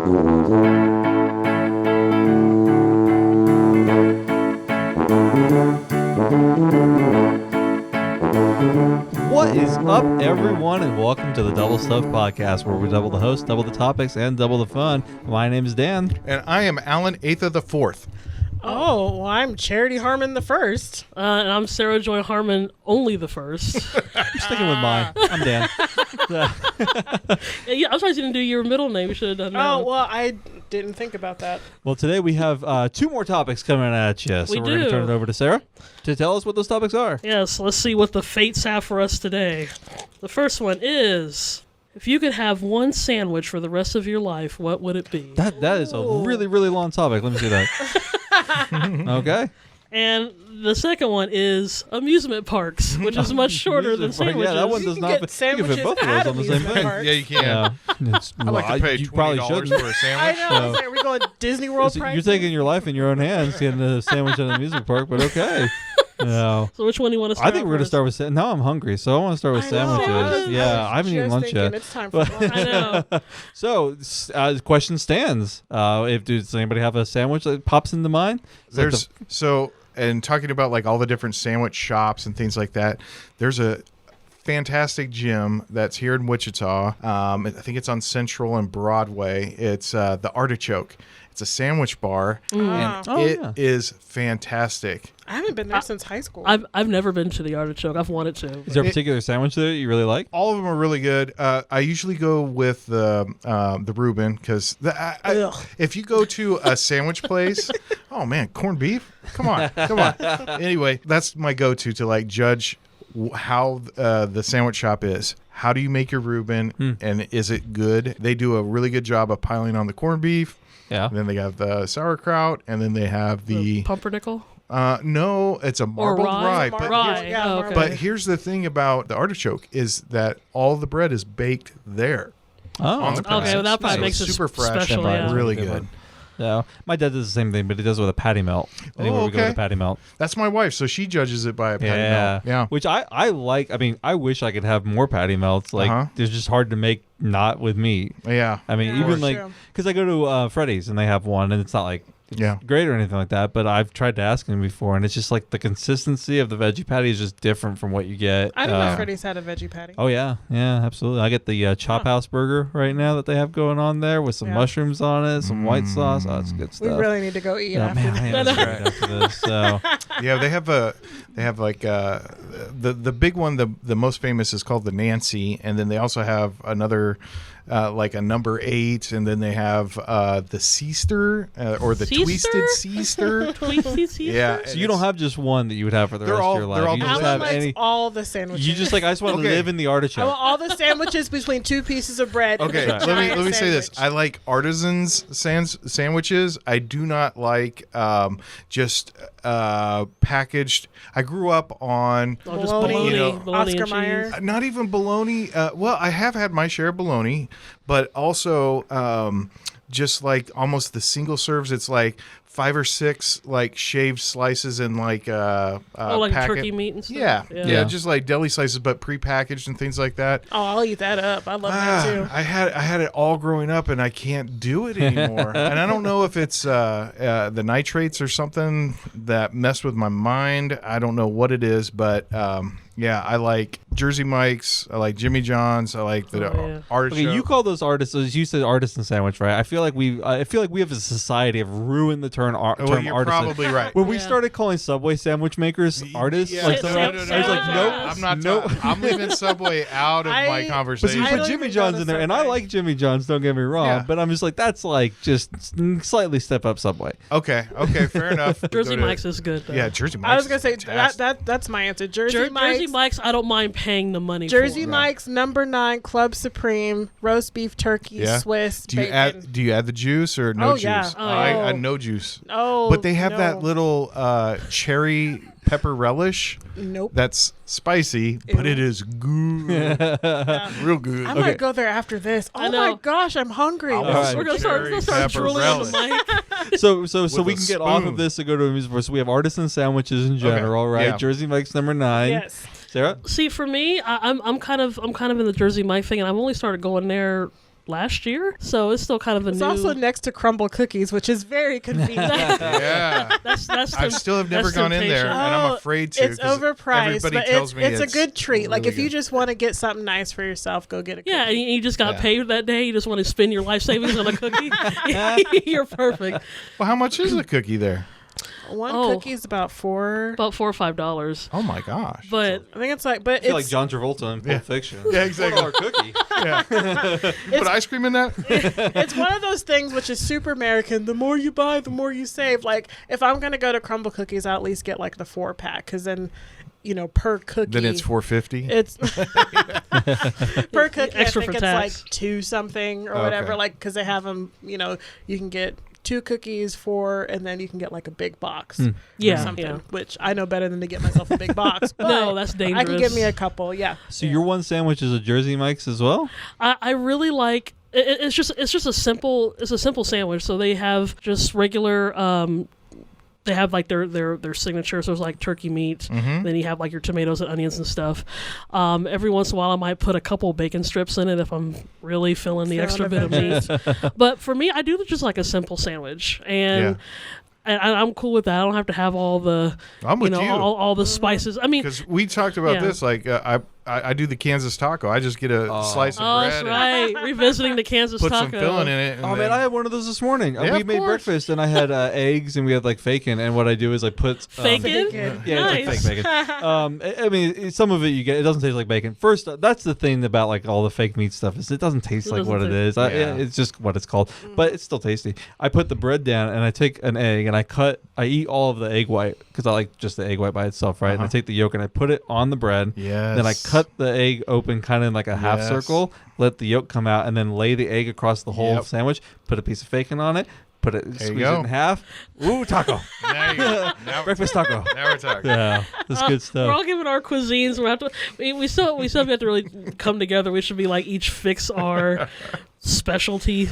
What is up, everyone, and welcome to the Double Stuff Podcast, where we double the host, double the topics, and double the fun. My name is Dan. And I am Alan, 8th of the 4th. Oh, well, I'm Charity Harmon the first. And I'm Sarah Joy Harmon, only the first. I'm sticking with mine. I'm Dan. Yeah, I'm surprised you didn't do your middle name. You should have done that. Oh, well, I didn't think about that. Well, today we have two more topics coming at you. So we're going to turn it over to Sarah to tell us what those topics are. Yes, let's see what the fates have for us today. The first one is, if you could have one sandwich for the rest of your life, what would it be? That is a really, really long topic. Let me see that. Okay. And the second one is amusement parks, which is much shorter than sandwiches. Yeah, that one does not fit. You can fit both of those on the same thing. Yeah, you can. I I like to pay $20 for a sandwich. I know. Are we going Disney World price? You're taking your life in your own hands, getting a sandwich at an amusement park, but okay. No. So which one do you want to start? I think we're going to start with now I'm hungry, so I want to start with sandwiches. Yeah, I haven't eaten lunch yet. It's time for lunch. I know. So, the question stands. Does anybody have a sandwich that pops into mind? And talking about like all the different sandwich shops and things like that, there's a fantastic gym that's here in Wichita. I think it's on Central and Broadway. It's the Artichoke. It's a sandwich bar, and it is fantastic. I haven't been there since high school. I've never been to the Artichoke. I've wanted to. Is there a particular sandwich that you really like? All of them are really good. I usually go with the Reuben because if you go to a sandwich place, oh man, corned beef, come on. Anyway, that's my go-to to like judge how the sandwich shop is. How do you make your Reuben, and is it good? They do a really good job of piling on the corned beef. Yeah. And then they have the sauerkraut, and then they have the pumpernickel. No, it's a marbled rye. But here's the thing about the Artichoke is that all the bread is baked there. On the okay, well that probably makes it super fresh special, and really good. Yeah, my dad does the same thing, but he does it with a patty melt. Anywhere we go with a patty melt. That's my wife, so she judges it by a patty melt. Yeah, which I like. I mean, I wish I could have more patty melts. Like, it's just hard to make not with meat. Yeah, I mean, even like because I go to Freddy's and they have one, and it's not like great or anything like that. But I've tried to ask him before, and it's just like the consistency of the veggie patty is just different from what you get. I didn't know Freddy's had a veggie patty. Oh yeah, absolutely. I get the Chop House burger right now that they have going on there with some mushrooms on it, some white sauce. Oh, it's good stuff. We really need to go eat after this. So yeah, they have like the big one. The most famous is called the Nancy, and then they also have another. Like a number 8, and then they have the Seaster or the Twisted Seaster. Twisted Seaster. Yeah, so you don't have just one that you would have for the rest of your life. You just have all the sandwiches. You just like I just want to live in the Artichoke. I want all the sandwiches between two pieces of bread. Okay, let me say this. I like artisans sandwiches. I do not like just packaged. I grew up on bologna, Oscar Mayer. Not even bologna. Well, I have had my share of bologna. But also, just like almost the single serves, it's like 5 or 6 like shaved slices and like like turkey meat and stuff. Yeah, just like deli slices, but prepackaged and things like that. Oh, I'll eat that up. I love that too. I had it all growing up, and I can't do it anymore. And I don't know if it's the nitrates or something that messed with my mind. I don't know what it is, but. Yeah, I like Jersey Mike's. I like Jimmy John's. I like the Artichoke. Okay, you call those artists. You said artisan sandwich, right? I feel like we have a society have ruined the term artisan. You're probably right. When we started calling Subway sandwich makers artists, I was like, nope, I'm not. I'm leaving Subway out of my conversation. But you put Jimmy John's in there, and I like Jimmy John's. Don't get me wrong, but I'm just like that's like just slightly step up Subway. Okay, fair enough. Jersey Mike's is good. Though. Yeah, Jersey Mike's. I was gonna say that's my answer. Jersey Mike's, I don't mind paying the money Jersey for. Mike's number 9 Club Supreme roast beef turkey Swiss bacon. Do you add the juice or no juice? Yeah. I no juice. Oh, but they have that little cherry pepper relish. Nope. That's spicy, but it is good. Real good. I might go there after this. Oh my gosh, I'm hungry. We're gonna start drooling on the mic. So we can get off of this and go to a music bar. So we have artisan sandwiches in general, right? Yeah. Jersey Mike's number 9. Yes. Sarah? See, for me, I'm kind of in the Jersey Mike thing, and I've only started going there last year, so it's still kind of a It's new. also next to crumble cookies, which is very convenient. Yeah. that's I still have never that's gone in there, temptation. and I'm afraid to. It's 'cause overpriced, everybody but tells me it's a good treat. Like, really if you good. just want to get something nice for yourself, go get a cookie. Yeah, and you just got Yeah. paid that day. You just want to spend your life savings on a cookie. You're perfect. Well, how much is a cookie there? One Oh. cookie is about $4. About $4 or $5. Oh my gosh. But I think it's like, but I feel it's like John Travolta in Pulp Fiction. Yeah, exactly. $4 cookie. Yeah. Put ice cream in that? it's one of those things which is super American. The more you buy, the more you save. Like, if I'm gonna go to Crumble Cookies, I'll at least get like the 4-pack, because then, per cookie. Then it's $4.50. It's per cookie. Extra I think for it's tax. like 2 something or Okay. whatever. Like, because they have them. You can get 2 cookies, 4, and then you can get like a big box. Or yeah, something, yeah. which I know better than to get myself a big box. But No, that's dangerous. I can get me a couple. Yeah. So your one sandwich is a Jersey Mike's as well? I really like. It's just a simple sandwich. So they have just regular. They have like their signature. So it's like turkey meat. Then you have like your tomatoes and onions and stuff. Every once in a while, I might put a couple bacon strips in it if I'm really feeling the extra bit of meat. But for me, I do just like a simple sandwich, and I'm cool with that. I don't have to have all the I'm with you. all the spices. I mean, Because we talked about Yeah. this, like I do the Kansas taco. I just get a slice of oh, bread that's and right. Revisiting the Kansas put taco. some filling in it. And Oh then, man, I had one of those this morning. Yeah, We of made course. breakfast and I had eggs and we had like bacon. And what I do is I put Bacon? Bacon. Yeah, it's like Nice. fake bacon. I mean, some of it you get. It doesn't taste like bacon. First, that's the thing about like all the fake meat stuff is it doesn't taste It like doesn't what it taste- is. Yeah. It's just what it's called, but it's still tasty. I put the bread down and I take an egg and I eat all of the egg white because I like just the egg white by itself, right? And I take the yolk and I put it on the bread. Yes. Then I cut the egg open kind of in like a half Yes. circle, let the yolk come out, and then lay the egg across the whole Yep. sandwich. Put a piece of bacon on it. Put it, you squeeze it go. in half. Ooh, taco! Now you go. Now, Breakfast taco. now we're talking. Yeah, that's good We're stuff. all giving our cuisines. We still have to really come together. We should be like each fix our specialty.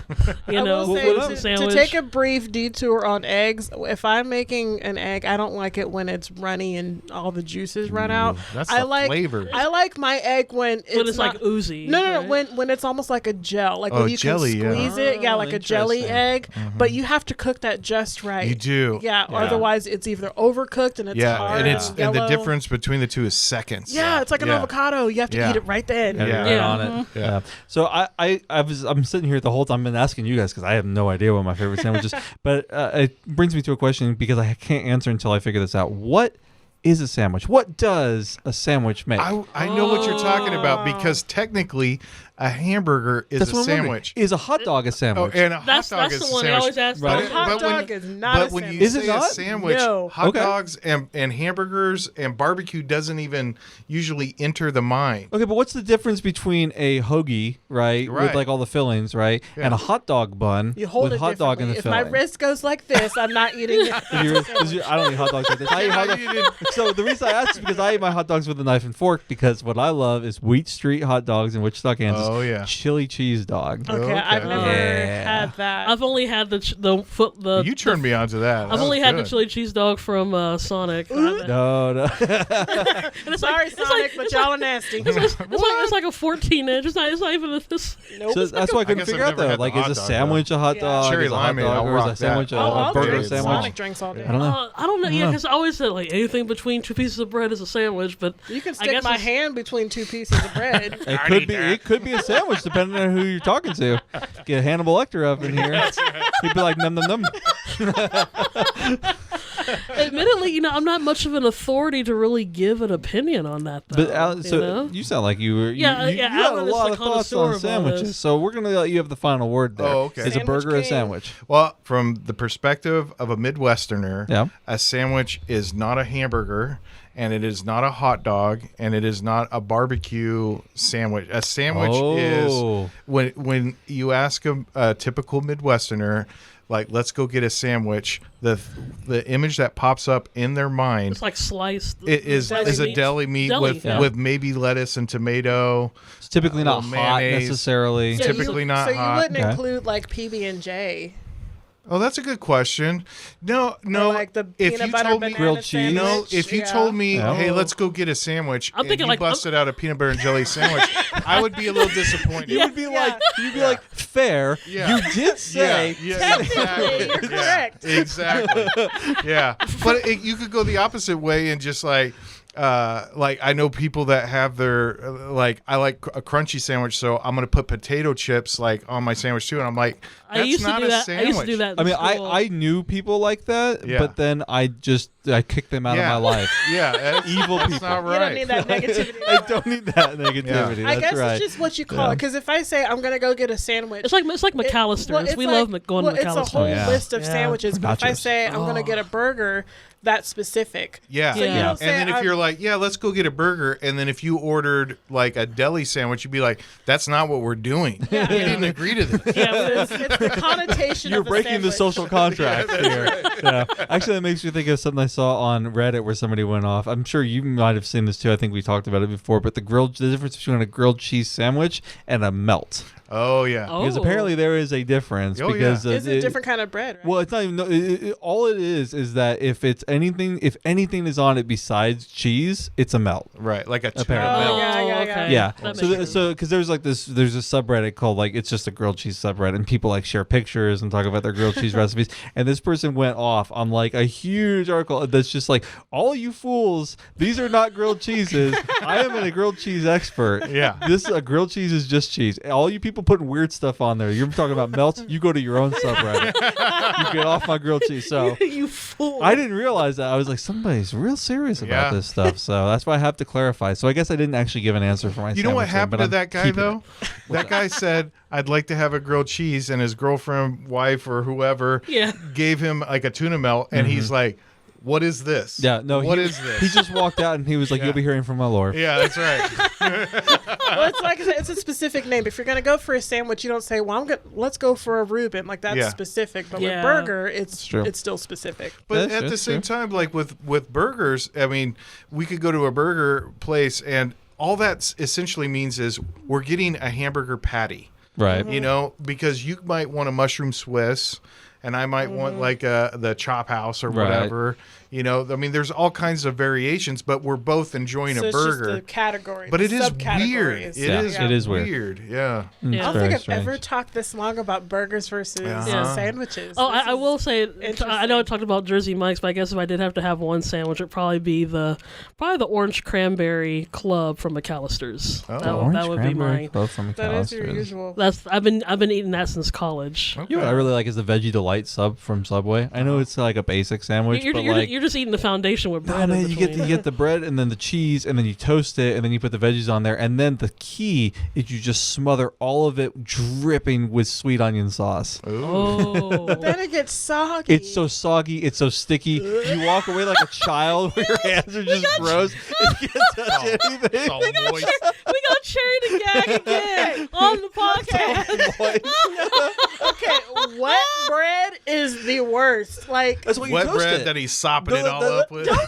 I will say, food and to sandwich. take a brief detour on eggs, if I'm making an egg, I don't like it when it's runny and all the juices run out. That's I the like flavor. I like my egg when it's like not, oozy. No, right? when it's almost like a gel, like Oh, when you jelly, can yeah. squeeze it, yeah, Oh, like a jelly interesting. egg. But you have to cook that just right. You do. Yeah, or Yeah. otherwise it's either overcooked and it's Yeah, hard and the yellow. difference between the two is seconds. Yeah, it's like an Yeah. avocado. You have to Yeah. eat it right then. Gotta Yeah. get right Yeah. on it. Yeah. Yeah. So I'm sitting here the whole time. I've been asking you guys because I have no idea what my favorite sandwich is. But it brings me to a question because I can't answer until I figure this out. What is a sandwich? What does a sandwich make? I know what you're talking about because technically a hamburger is That's a what I'm wondering. sandwich. Is a hot dog a Oh, sandwich? and a hot That's dog the is a one I sandwich. always ask. Right. A hot dog is not but a when sandwich. you Is it say not? a sandwich, No. hot Okay. dogs and hamburgers and barbecue doesn't even usually enter the mind. Okay, but what's the difference between a hoagie, right, with Right. like all the fillings, right, Yeah. and a hot dog bun You hold with it hot dog in differently. the If filling? my wrist goes like this, I'm not eating it. I don't eat hot dogs like this. I eat hot dogs. So the reason I asked is because I eat my hot dogs with a knife and fork because what I love is Wheat Street hot dogs in Wichita, Kansas. Oh, yeah. Chili cheese dog. Okay, I've never Yeah. had that. I've only had the You turned me onto that. I've only had the chili cheese dog from Sonic. No. And it's Sorry, like, Sonic, but y'all are nasty. it's like a 14 inch. It's not even this. Nope. So that's why I couldn't guess figure I've out never though. had the Like, hot is a dog, sandwich a hot Yeah. dog? Cherry Is a hot limeade, dog, I'll or is a rock sandwich that. a, Oh, a I'll burger drink sandwich? Sonic drinks all day. I don't know. I don't know. Yeah, because I always said like anything between 2 pieces of bread is a sandwich, but You can I stick guess my it's- hand between 2 pieces of bread. It could be a sandwich depending on who you're talking to. Get Hannibal Lecter up in here. He'd be like num num num. admittedly, I'm not much of an authority to really give an opinion on that. Though, But Alan, so you sound like you were. Yeah, you yeah, had a Alan is lot the of thoughts connoisseur on of all sandwiches. this. So we're gonna let you have the final word there. Oh, okay. Is a Sandwich burger a king. sandwich? Well, from the perspective of a Midwesterner, Yeah. a sandwich is not a hamburger, and it is not a hot dog, and it is not a barbecue sandwich. A sandwich is Oh. when you ask a typical Midwesterner, like, let's go get a sandwich, the image that pops up in their mind it's like sliced. it is a meat. deli meat Deli, with yeah. with maybe lettuce and tomato. It's typically not little hot mayonnaise. necessarily. Typically not so hot. you wouldn't Okay. include like PB&J. Oh, that's a good question. No. Or like the if peanut you butter told me, banana grilled cheese? sandwich. no, if you Yeah. told me, Yeah. hey, let's go get a sandwich, I'm and thinking you like- busted out a peanut butter and jelly sandwich, I would be a little disappointed. You would be like, fair. Yeah. You did say. Technically, you're correct. Exactly. Yeah, but you could go the opposite way and just like I know people that have their I like a crunchy sandwich, so I'm gonna put potato chips like on my sandwich too, and I'm like, that's I used to not do a that. sandwich. I used to do that. In I mean, school. I knew people like that, Yeah. but then I kicked them out of my life. Yeah, that's, Evil that's people. not You right. don't need that negativity. I don't need that negativity. Yeah. I That's guess right. it's just what you call it. Because if I say I'm gonna go get a sandwich, It's like McAllister's. it's We like- love going to It's a McAllister's. whole yeah. list of Yeah. sandwiches. But if I Nachos. say I'm gonna get a burger, that's specific. Yeah. So you Yeah. don't say And then if I'm- you're like, yeah, let's go get a burger, and then if you ordered like a deli sandwich, you'd be like, that's not what we're doing. Yeah. We didn't agree to this. it's the connotation. You're of a breaking the sandwich. social contract here. Yeah. Actually, that makes me think of something I saw on Reddit where somebody went off. I'm sure you might have seen this too. I think we talked about it before. But the difference between a grilled cheese sandwich and a melt. Oh yeah. Oh. Because apparently there is a difference. Oh, yeah. because It's a different kind of bread, right? Well, it's not even. No, all it is that if anything is on it besides cheese, it's a melt. Right. Like a tuna Apparently. Oh, melt. yeah. okay. Yeah. That So, makes sense. because there's like there's a subreddit called like it's just a grilled cheese subreddit, and people like share pictures and talk about their grilled cheese recipes. And this person went off on like a huge article that's just like, all you fools, these are not grilled cheeses. I am a grilled cheese expert. Yeah. This a grilled cheese is just cheese. All you people putting weird stuff on there. You're talking about melts. You go to your own subreddit. You get off my grilled cheese. So. You fool. I didn't realize that. I was like, somebody's real serious about Yeah. this stuff. So that's why I have to clarify. So I guess I didn't actually give an answer for my You know what sandwich there, happened but to I'm that guy keeping though? it. That guy said, "I'd like to have a grilled cheese," and his girlfriend, wife, or whoever Yeah. gave him like a tuna melt, and he's like, "What is this? Yeah, no. What he, is this?" He just walked out and he was like, Yeah. "You'll be hearing from my lord." Yeah, that's right. Well, it's like it's a specific name. If you're gonna go for a sandwich, you don't say, "Well, let's go for a Reuben." Like that's Yeah. specific. But Yeah. with burger, it's true. still specific. But That's at true, the same true. time, like with burgers, I mean, we could go to a burger place, and all that essentially means is we're getting a hamburger patty. Right. You know, because you might want a mushroom Swiss, and I might want like the chop house or Right. whatever. You know, I mean, there's all kinds of variations, but we're both enjoying So a it's burger. just the category. But the it is subcategory weird. Yeah, it is weird. Yeah. Mm, Yeah. I don't it's very think I've strange. ever talked this long about burgers versus Uh-huh. sandwiches. Oh, This I is will say, I interesting. know I talked about Jersey Mike's, but I guess if I did have to have one sandwich, it'd probably be the orange cranberry club from McAllister's. Oh. That would be mine. Club from That is your McAllister's. usual. I've been eating that since college. Okay. You know what I really like is the Veggie Delight sub from Subway. I know it's like a basic sandwich, You're, but you're, like you're just eating the foundation with bread. no, in man, you between. get the bread and then the cheese and then you toast it and then you put the veggies on there and then the key is you just smother all of it dripping with sweet onion sauce. Ooh. Oh, Then it gets soggy. It's so soggy, it's so sticky. You walk away like a child where your hands are just froze and you can't touch anything. It's all moist. we got Cherry to gag again on the podcast. Okay, wet bread is the worst. Like, That's what you Wet toast bread it. that he's sopping it No, all no, up with. guys,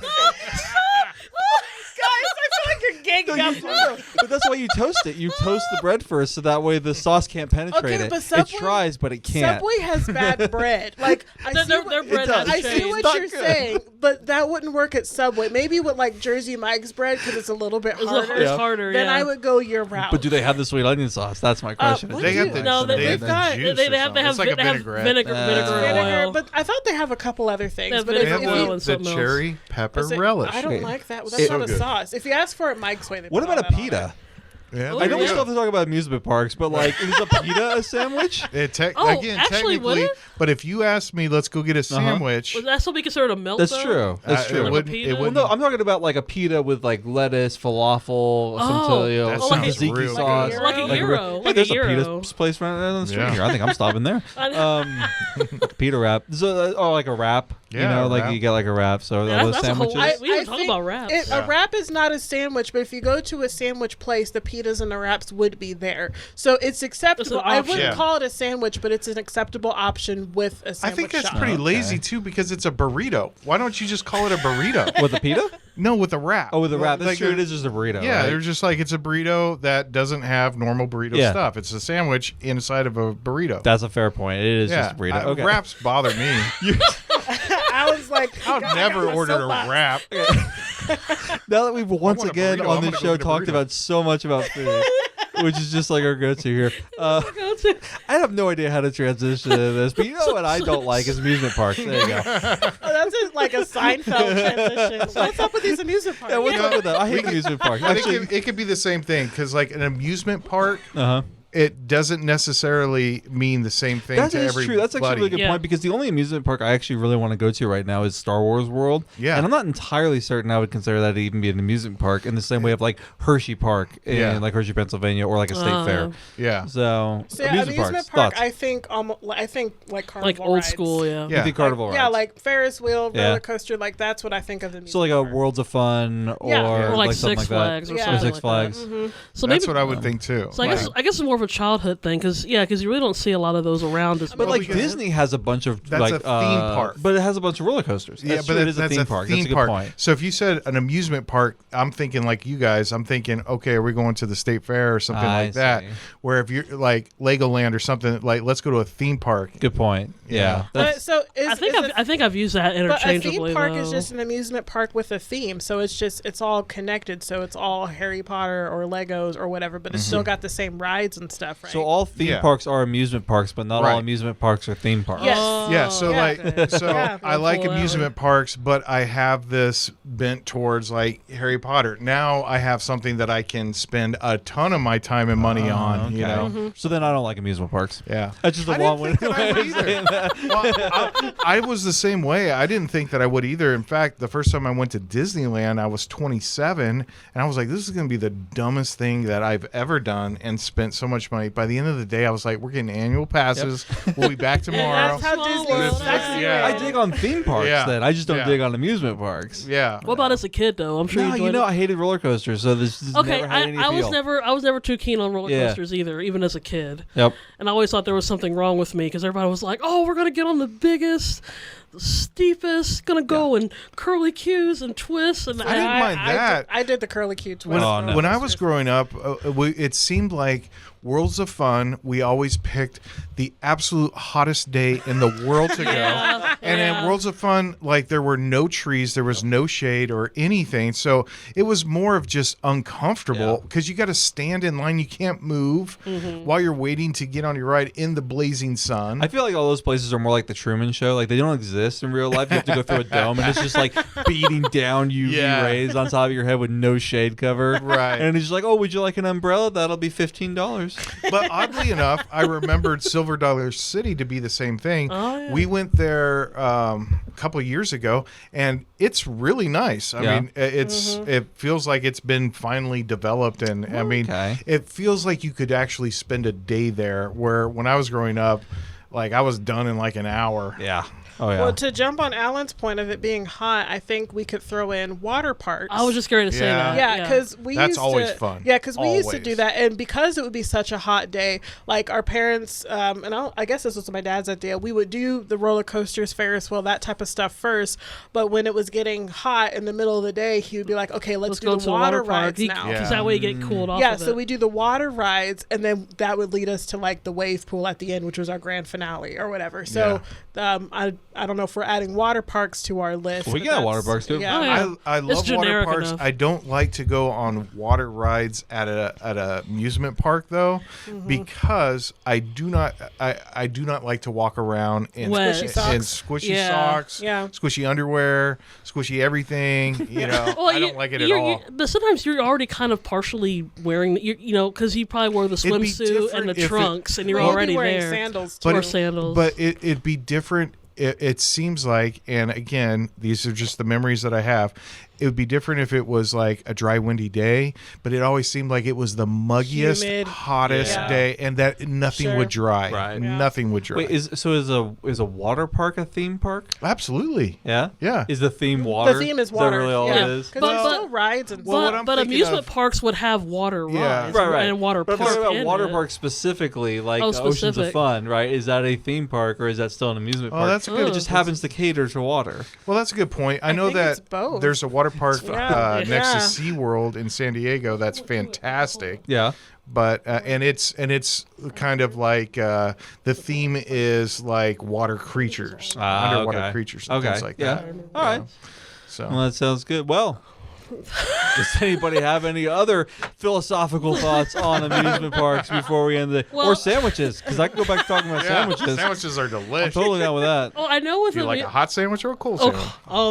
I feel like you're No, gagging up. but that's why you toast it. You toast the bread first, so that way the sauce can't penetrate Okay, it. but It Subway- tries, but it can't. Subway has bad bread. Like, I see Their what, bread does. has I see changed. what Not you're good. saying, but that wouldn't work at Subway. Maybe with like Jersey Mike's bread because it's a little bit harder. It's harder, Then yeah. I would go your route. But do they have the sweet onion sauce? That's my question. what They do have you- the No, they they've have the got- juice they or have something. It's like a vinaigrette. vinegar Vinegar, oil. but I thought they have a couple other things. They have but They if, have vinegar if oil you, and the something else. cherry pepper is it- relish. I don't Okay. like that. That's It's not so a good. sauce. If you ask for it Mike's way, they What put about all a that on pita? it. Yeah, Oh, I know we yeah. still have to talk about amusement parks, but like, is a pita a sandwich? Oh, Again, actually, would technically, it? but if you ask me, let's go get a sandwich. Would that still be considered a melt? That's though? true. That's It true. Like a wouldn't. pita? It Well, Well, wouldn't. no, I'm talking about like a pita with like lettuce, falafel, some tomato, that some sounds tzatziki real sauce. good. Like a Like gyro. Hey, Like a there's a gyro. pita place right down the street Yeah. here. I think I'm stopping there. Pita wrap. So, or like a wrap. You Yeah, know, a like wrap. you get like a wrap. So Yeah, those that's a whole- sandwiches. we didn't talk about wraps. A wrap is not a sandwich, but if you go to a sandwich place, the pitas and the wraps would be there. So it's acceptable. I option. wouldn't Yeah. call it a sandwich, but it's an acceptable option fun with a sandwich I think that's shop. pretty lazy too because it's a burrito. Why don't you just call it a burrito? With a pita? No, with a wrap. Oh, with a wrap. That's Like true. It is just a burrito. Yeah, right? they're just like it's a burrito that doesn't have normal burrito stuff. It's a sandwich inside of a burrito. That's a fair point. It is just a burrito. Okay. Wraps bother me. I was like, I'll never order a wrap. Now that we've once want a again burrito, on I'm this gonna show go get a talked burrito. about so much about food, which is just like our go-to here. I have no idea how to transition to this, but you know what I don't like is amusement parks. There you go. oh, that's like a Seinfeld transition. What's up with these amusement parks? Yeah, what's up with that? I hate amusement parks. I Actually, think it could be the same thing because like an amusement park, uh-huh. it doesn't necessarily mean the same thing That to is everybody. true. That's actually a really good Yeah. point because the only amusement park I actually really want to go to right now is Star Wars World. Yeah. And I'm not entirely certain I would consider that to even be an amusement park in the same way of like Hershey Park in Yeah. like Hershey, Pennsylvania, or like a state fair. Yeah. So, So, yeah, amusement amusement parks. park, I think like carnival Like old rides. school, yeah. Yeah. The carnival Yeah, rides. like Ferris wheel, Yeah. roller coaster, like that's what I think of the amusement So like a park. Worlds of Fun or, Yeah. Or like something Six like Flags that. or Yeah. something Six like Flags. that. So That's maybe, what I would think too. So I guess it's more of a childhood thing because you really don't see a lot of those around as But Well, like because Disney has a bunch of that's like a theme park. but it has a bunch of roller coasters. Yeah, That's but true, it is that's a theme park. That's a good park. point. So if you said an amusement park, I'm thinking like you guys. I'm thinking, okay, are we going to the state fair or something I like that? see. Where if you're like Legoland or something, like let's go to a theme park. Good point. Yeah. Yeah. But That's- so is, I think I've used that but a interchangeably. theme park though. is just an amusement park with a theme, so it's all connected. So it's all Harry Potter or Legos or whatever, but it's still got the same rides and stuff, right? So all theme Yeah. parks are amusement parks, but not all Right. amusement parks are theme parks. Yes. Yeah, so Yeah. like, so Yeah. I like Pull that amusement parks, but I have this bent towards like Harry Potter. Now I have something that I can spend a ton of my time and money on. Okay. You know, So then I don't like amusement parks. yeah. That's just a I didn't long-winded think that I way would of either. saying that. Well, I was the same way. I didn't think that I would either. In fact, the first time I went to Disneyland, I was 27, and I was like, "This is going to be the dumbest thing that I've ever done," and spent so much money. By the end of the day, I was like, "We're getting annual passes. We'll be back tomorrow." That's how Small Disney world. is. That's Yeah. I dig on theme parks Yeah. then. I just don't Yeah. dig on amusement parks. Yeah. What about as a kid though? I'm sure No, you enjoyed you know, it. I hated roller coasters, so this has Okay, never had any I was appeal. never too keen on roller Yeah. coasters either, even as a kid. Yep. And I always thought there was something wrong with me because everybody was like, "Oh, we're gonna get on the biggest, the steepest, gonna go and curly cues and twists." And I didn't mind that. I did the curly Q twist. When, Oh, no. when I was growing up, it seemed like Worlds of Fun, we always picked the absolute hottest day in the world to go. And at Worlds of Fun, like there were no trees, there was no shade or anything. So it was more of just uncomfortable because you got to stand in line. You can't move while you're waiting to get on your ride in the blazing sun. I feel like all those places are more like the Truman Show. Like they don't exist in real life. You have to go through a dome, and it's just like beating down UV Yeah. rays on top of your head with no shade cover. Right. And it's just like, oh, would you like an umbrella? That'll be $15. But oddly enough, I remembered Silver Dollar City to be the same thing. Oh, yeah. We went there a couple of years ago, and it's really nice. I Yeah. mean, it feels like it's been finally developed, and I mean, Okay. it feels like you could actually spend a day there. Where when I was growing up, like I was done in like an hour. Yeah. Oh yeah. Well, to jump on Alan's point of it being hot, I think we could throw in water parks. I was just going to say Yeah. that. Yeah, because we That's used always to, fun. Yeah, because we used to Always. do that, and because it would be such a hot day, like our parents, and I guess this was my dad's idea. We would do the roller coasters, Ferris wheel, that type of stuff first. But when it was getting hot in the middle of the day, he would be like, "Okay, let's do go the to the water water park rides now." Yeah. because that way you get cooled off. Yeah, of so it. we do the water rides, and then that would lead us to like the wave pool at the end, which was our grand finale or whatever. So I don't know if we're adding water parks to our list. We but got that's- water parks, too. Yeah. Oh, yeah. I It's love water generic parks. enough. I don't like to go on water rides at a amusement park though, because I do not like to walk around in Wet. Squishy socks. in squishy Yeah. socks, Yeah. squishy underwear, squishy everything. You know, Well, I don't like it at you're- all. but sometimes you're already kind of partially wearing, because you probably wore the It'd be swimsuit and different the if it- trunks, and you're Well, you'd be already wearing there. sandals too. But Or sandals. But it'd be different. It seems like, and again, these are just the memories that I have. It would be different if it was like a dry, windy day, but it always seemed like it was the muggiest, Humid. hottest Yeah. day, and that nothing Sure. would dry. Right. Yeah. Nothing would dry. Wait, is a water park a theme park? Absolutely. Yeah. Yeah. Is the theme water? The theme is Is water. that really all yeah. it is? Because But- there's but- still rides and Well, what stuff. I'm But thinking amusement of- parks would have water Yeah. rides Right. and water But I'm parks. talking about in water it. parks specifically, like Oh, Oceans of specific. Fun, right? Is that a theme park or is that still an amusement Oh, park? that's a good. It just happens to cater to water. Well, that's a good point. I know think it's that both. there's a water park Yeah. next to Yeah. SeaWorld in San Diego that's fantastic. Yeah. But and it's kind of like the theme is like water creatures, underwater okay. creatures, and Okay. things like Yeah. that. All right. So Well, that sounds good. Well, does anybody have any other philosophical thoughts on amusement parks before we end the Well- or sandwiches? Because I can go back to talking about sandwiches. Sandwiches are I'm delicious. totally down with that. Oh, I know with Do you like a hot sandwich or a cold sandwich?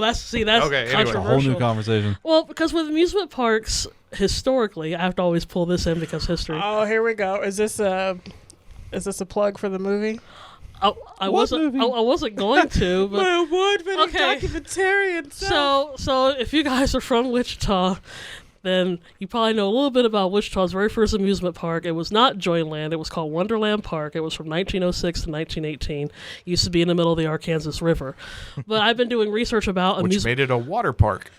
that's Okay, anyway. controversial. A whole new conversation. Well, because with amusement parks, historically, I have to always pull this in because history. Oh, here we go. Is this a plug for the movie? I What wasn't. movie? I wasn't going to, but My award-winning Okay. documentarian. self. so if you guys are from Wichita, then you probably know a little bit about Wichita's very first amusement park. It was not Joyland. It was called Wonderland Park. It was from 1906 to 1918. It used to be in the middle of the Arkansas River. But I've been doing research about Which amusement. made it a water park.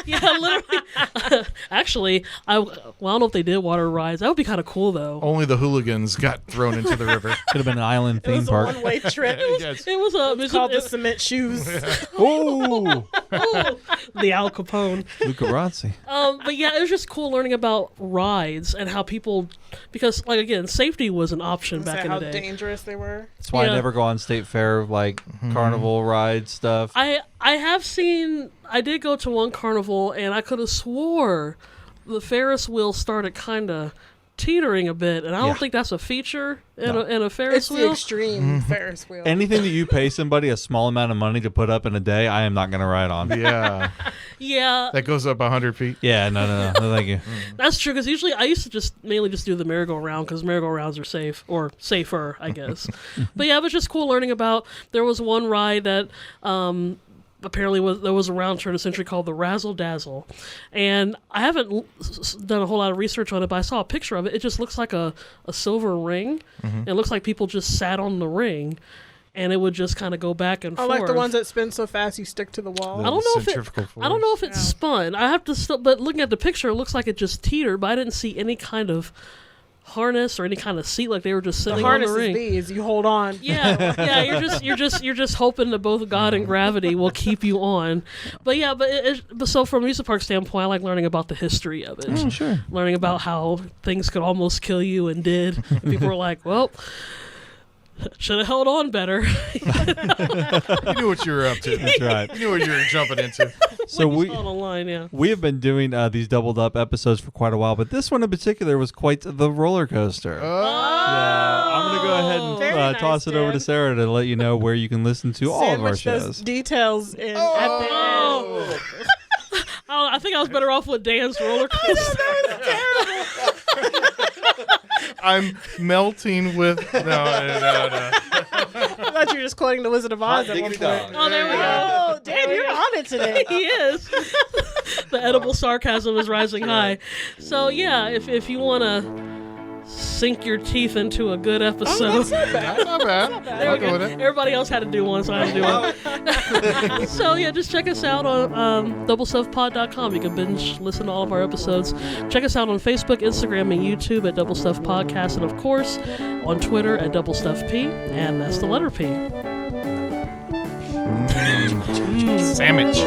Yeah, literally. Actually, I don't know if they did water rides. That would be kind of cool, though. Only the hooligans got thrown into the river. Could have been an island It was theme a park. one-way trip. Yes. It was a It's called the amusement. cement shoes. Ooh, The Al Capone. Luca Razzi. But yeah, it was just cool learning about rides and how people, because like again, safety was an option Say back in how the day. dangerous they were. That's why Yeah. I never go on state fair like carnival ride stuff. I have seen. I did go to one carnival, and I could have swore the Ferris wheel started kind of teetering a bit, and I Yeah. don't think that's a feature in a Ferris It's the wheel. extreme Ferris wheel. Anything that you pay somebody a small amount of money to put up in a day, I am not going to ride on. Yeah. Yeah, That goes up 100 feet. Yeah, no, thank you. that's true. Because usually I used to mainly just do the merry-go-round because merry-go-rounds are safe or safer, I guess. But yeah, it was just cool learning about. There was one ride that. Apparently there was around turn of the century called the Razzle Dazzle, and I haven't done a whole lot of research on it, but I saw a picture of it. It just looks like a silver ring. It looks like people just sat on the ring, and it would just kind of go back and I forth. like the ones that spin so fast you stick to the wall. I don't know if Centrifugal I don't know if it's Yeah. spun. I have to still, but looking at the picture, it looks like it just teetered. But I didn't see any kind of harness or any kind of seat. Like they were just The sitting on harness the ring. is these. You hold on. Yeah, you're just hoping that both God and gravity will keep you on. But yeah, but so from a amusement park standpoint, I like learning about the history of it. Sure. Learning about how things could almost kill you and did. And people were like, well, should have held on better. You knew what you were up to. That's right. You knew what you were jumping into. So When you we saw it online, yeah. we have been doing these doubled up episodes for quite a while, but this one in particular was quite the roller coaster. Yeah, I'm gonna go ahead Very and nice, toss it over to Dan. Sarah to let you know where you can listen to all of our Sandwich those shows. details in Oh. at I think I was better off with Dan's roller coaster. I'm melting with no. the end. I thought you were just quoting the Wizard of Oz at one point. Oh, there we go. Oh, Dan, you're on it today. He is. The edible sarcasm is rising high. So yeah, if you want to sink your teeth into a good episode, That's not bad. there I'll we go go. with it. Everybody else had to do one, so I had to do one. So yeah, just check us out on doublestuffpod.com. You can binge listen to all of our episodes. Check us out on Facebook, Instagram, and YouTube at Double Stuff Podcast, and of course on Twitter at Double Stuff P, and that's the letter P. Sandwich.